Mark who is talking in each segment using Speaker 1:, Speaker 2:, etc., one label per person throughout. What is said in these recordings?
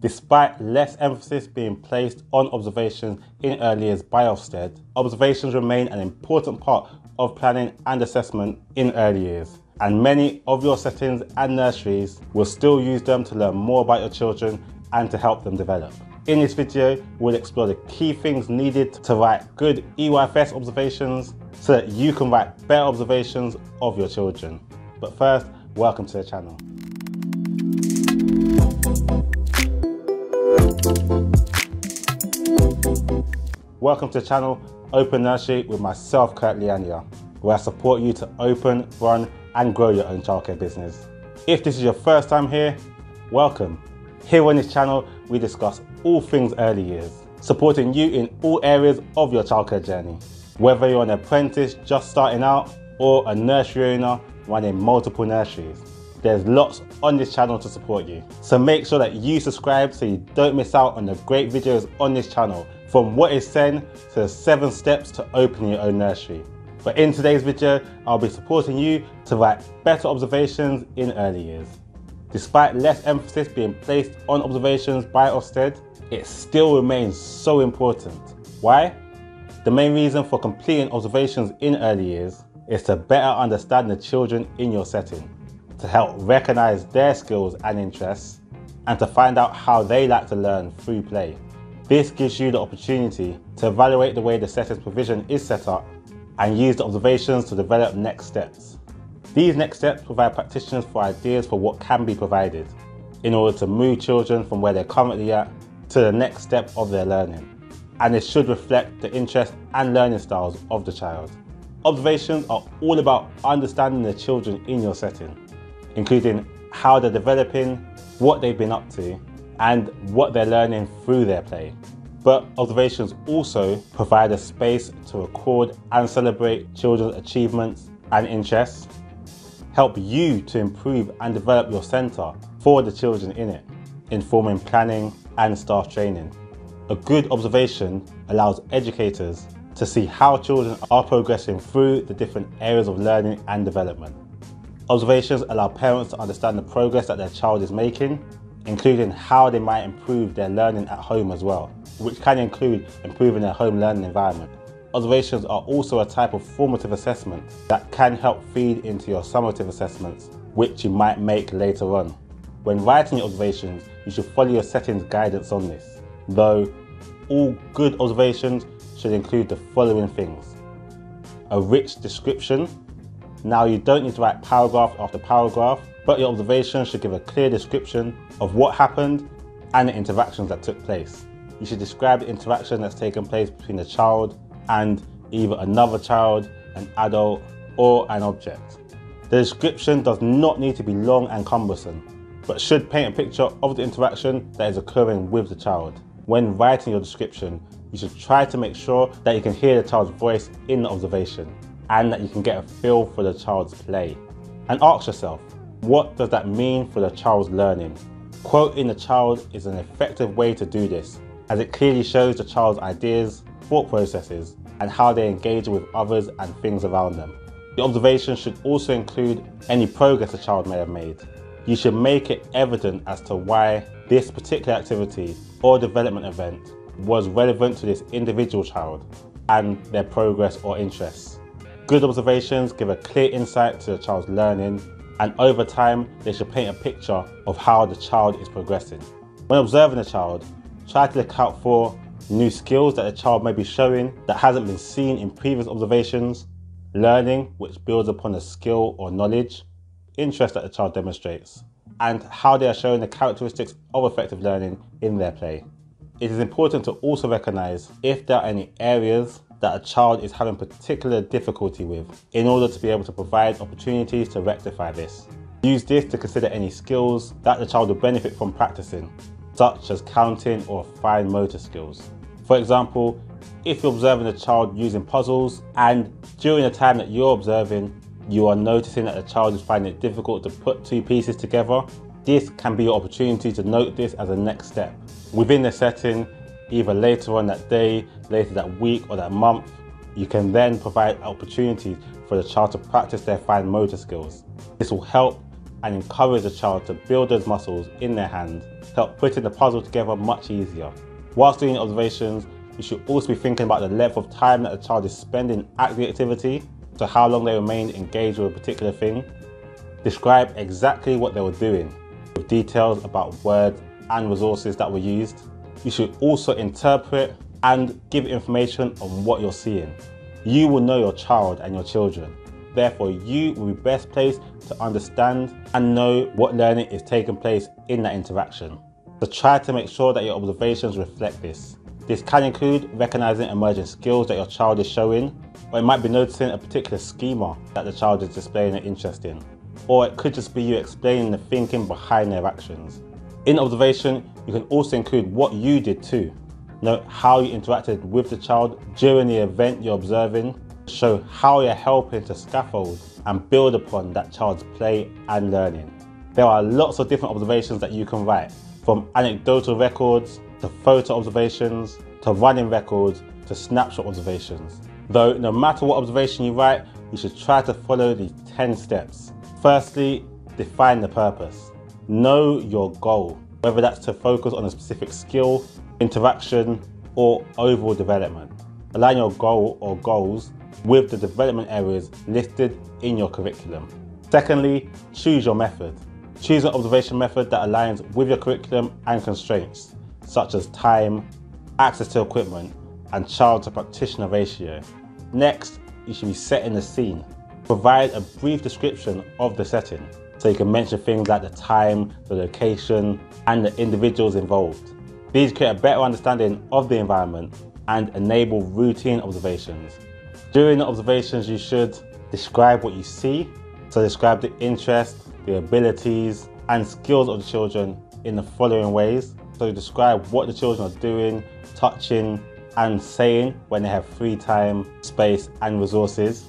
Speaker 1: Despite less emphasis being placed on observations in early years by Ofsted, observations remain an important part of planning and assessment in early years, and many of your settings and nurseries will still use them to learn more about your children and to help them develop. In this video, we'll explore the key things needed to write good EYFS observations so that you can write better observations of your children. But first, welcome to the channel. Welcome to the channel, Open Nursery, with myself, Kurt Liania, where I support you to open, run and grow your own childcare business. If this is your first time here, welcome. Here on this channel, we discuss all things early years, supporting you in all areas of your childcare journey. Whether you're an apprentice just starting out or a nursery owner running multiple nurseries, there's lots on this channel to support you. So make sure that you subscribe so you don't miss out on the great videos on this channel, from what is said to the 7 steps to opening your own nursery. But in today's video, I'll be supporting you to write better observations in early years. Despite less emphasis being placed on observations by Ofsted, it still remains so important. Why? The main reason for completing observations in early years is to better understand the children in your setting, to help recognise their skills and interests, and to find out how they like to learn through play. This gives you the opportunity to evaluate the way the setting's provision is set up and use the observations to develop next steps. These next steps provide practitioners for ideas for what can be provided in order to move children from where they're currently at to the next step of their learning. And it should reflect the interest and learning styles of the child. Observations are all about understanding the children in your setting, including how they're developing, what they've been up to, and what they're learning through their play. But observations also provide a space to record and celebrate children's achievements and interests, help you to improve and develop your centre for the children in it, informing planning and staff training. A good observation allows educators to see how children are progressing through the different areas of learning and development. Observations allow parents to understand the progress that their child is making, including how they might improve their learning at home as well, which can include improving their home learning environment. Observations are also a type of formative assessment that can help feed into your summative assessments, which you might make later on. When writing your observations, you should follow your setting's guidance on this, though all good observations should include the following things: a rich description. Now, you don't need to write paragraph after paragraph, but your observation should give a clear description of what happened and the interactions that took place. You should describe the interaction that's taken place between the child and either another child, an adult, or an object. The description does not need to be long and cumbersome, but should paint a picture of the interaction that is occurring with the child. When writing your description, you should try to make sure that you can hear the child's voice in the observation and that you can get a feel for the child's play. And ask yourself, what does that mean for the child's learning? Quoting the child is an effective way to do this, as it clearly shows the child's ideas, thought processes, and how they engage with others and things around them. The observation should also include any progress the child may have made. You should make it evident as to why this particular activity or development event was relevant to this individual child and their progress or interests. Good observations give a clear insight to the child's learning, and over time they should paint a picture of how the child is progressing. When observing a child, try to look out for new skills that the child may be showing that hasn't been seen in previous observations, learning which builds upon a skill or knowledge, interest that the child demonstrates, and how they are showing the characteristics of effective learning in their play. It is important to also recognise if there are any areas that a child is having particular difficulty with, in order to be able to provide opportunities to rectify this. Use this to consider any skills that the child will benefit from practicing, such as counting or fine motor skills. For example, if you're observing a child using puzzles and during the time that you're observing, you are noticing that the child is finding it difficult to put 2 pieces together, this can be your opportunity to note this as a next step. Within the setting, either later on that day, later that week or that month, you can then provide opportunities for the child to practice their fine motor skills. This will help and encourage the child to build those muscles in their hand to help putting the puzzle together much easier. Whilst doing observations, you should also be thinking about the length of time that the child is spending at the activity, so how long they remain engaged with a particular thing. Describe exactly what they were doing, with details about words and resources that were used. You should also interpret and give information on what you're seeing. You will know your child and your children. Therefore, you will be best placed to understand and know what learning is taking place in that interaction. So try to make sure that your observations reflect this. This can include recognizing emerging skills that your child is showing, or it might be noticing a particular schema that the child is displaying an interest in. Or it could just be you explaining the thinking behind their actions. In observation, you can also include what you did too. Note how you interacted with the child during the event you're observing. Show how you're helping to scaffold and build upon that child's play and learning. There are lots of different observations that you can write, from anecdotal records, to photo observations, to running records, to snapshot observations. Though no matter what observation you write, you should try to follow these 10 steps. Firstly, define the purpose. Know your goal, whether that's to focus on a specific skill, interaction, or overall development. Align your goal or goals with the development areas listed in your curriculum. Secondly, choose your method. Choose an observation method that aligns with your curriculum and constraints, such as time, access to equipment, and child to practitioner ratio. Next, you should be setting the scene. Provide a brief description of the setting, so you can mention things like the time, the location, and the individuals involved. These create a better understanding of the environment and enable routine observations. During the observations, you should describe what you see, so describe the interest, the abilities, and skills of the children in the following ways. So describe what the children are doing, touching, and saying when they have free time, space, and resources.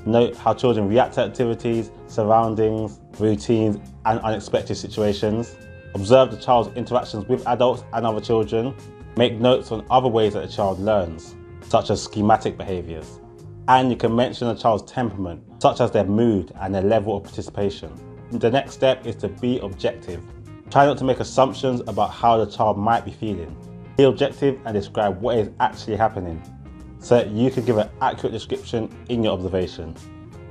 Speaker 1: Note how children react to activities, surroundings, routines, and unexpected situations. Observe the child's interactions with adults and other children. Make notes on other ways that the child learns, such as schematic behaviours. And you can mention the child's temperament, such as their mood and their level of participation. The next step is to be objective. Try not to make assumptions about how the child might be feeling. Be objective and describe what is actually happening, so that you can give an accurate description in your observation.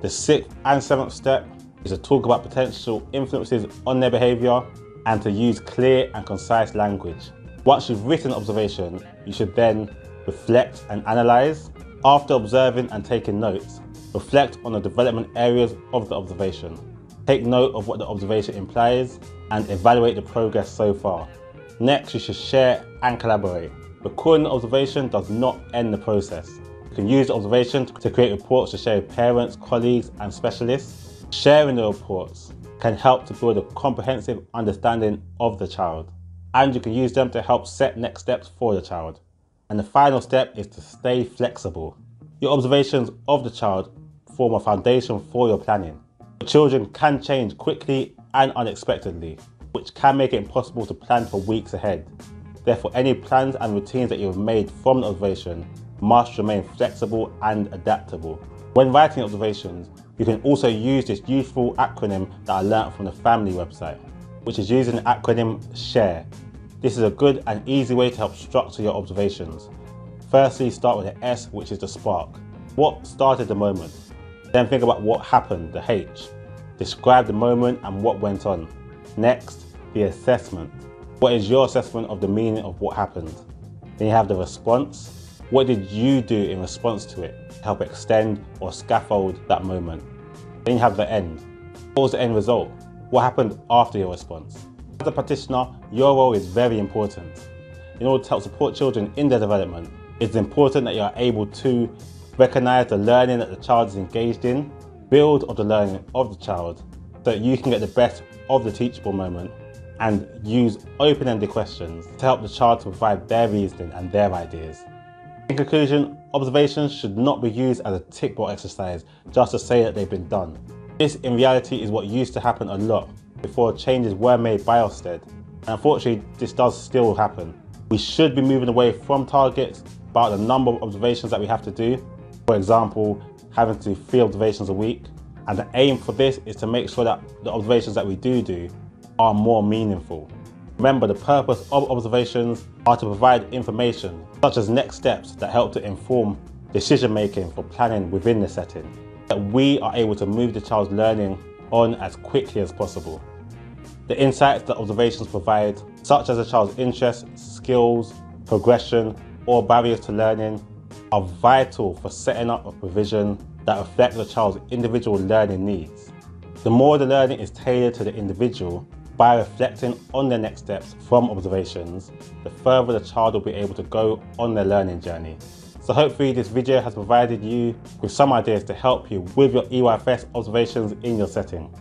Speaker 1: The 6th and 7th step is to talk about potential influences on their behaviour and to use clear and concise language. Once you've written observation, you should then reflect and analyse. After observing and taking notes, reflect on the development areas of the observation. Take note of what the observation implies and evaluate the progress so far. Next, you should share and collaborate. Recording the observation does not end the process. You can use the observation to create reports to share with parents, colleagues, and specialists. Sharing the reports can help to build a comprehensive understanding of the child, and you can use them to help set next steps for the child. And the final step is to stay flexible. Your observations of the child form a foundation for your planning. Children can change quickly and unexpectedly, which can make it impossible to plan for weeks ahead. Therefore, any plans and routines that you have made from the observation must remain flexible and adaptable. When writing observations, you can also use this useful acronym that I learnt from the family website, which is using the acronym SHARE. This is a good and easy way to help structure your observations. Firstly, start with the S, which is the spark. What started the moment? Then think about what happened, the H. Describe the moment and what went on. Next, the assessment. What is your assessment of the meaning of what happened? Then you have the response. What did you do in response to it to help extend or scaffold that moment? Then you have the end. What was the end result? What happened after your response? As a practitioner, your role is very important. In order to help support children in their development, it's important that you are able to recognise the learning that the child is engaged in, build on the learning of the child so that you can get the best of the teachable moment, and use open-ended questions to help the child to provide their reasoning and their ideas. In conclusion, observations should not be used as a tick box exercise just to say that they've been done. This in reality is what used to happen a lot before changes were made by Ofsted. And unfortunately, this does still happen. We should be moving away from targets about the number of observations that we have to do. For example, having to do 3 observations a week. And the aim for this is to make sure that the observations that we do are more meaningful. Remember, the purpose of observations are to provide information, such as next steps that help to inform decision making for planning within the setting, that we are able to move the child's learning on as quickly as possible. The insights that observations provide, such as a child's interests, skills, progression, or barriers to learning, are vital for setting up a provision that reflects the child's individual learning needs. The more the learning is tailored to the individual, by reflecting on their next steps from observations, the further the child will be able to go on their learning journey. So hopefully this video has provided you with some ideas to help you with your EYFS observations in your setting.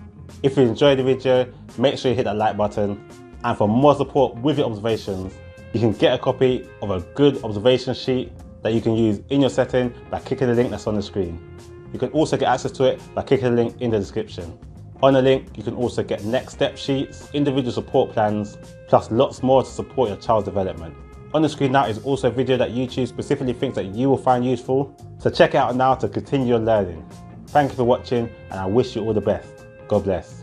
Speaker 1: If you enjoyed the video, make sure you hit that like button, and for more support with your observations, you can get a copy of a good observation sheet that you can use in your setting by clicking the link that's on the screen. You can also get access to it by clicking the link in the description. On the link, you can also get next step sheets, individual support plans, plus lots more to support your child's development. On the screen now is also a video that YouTube specifically thinks that you will find useful, so check it out now to continue your learning. Thank you for watching, and I wish you all the best. God bless.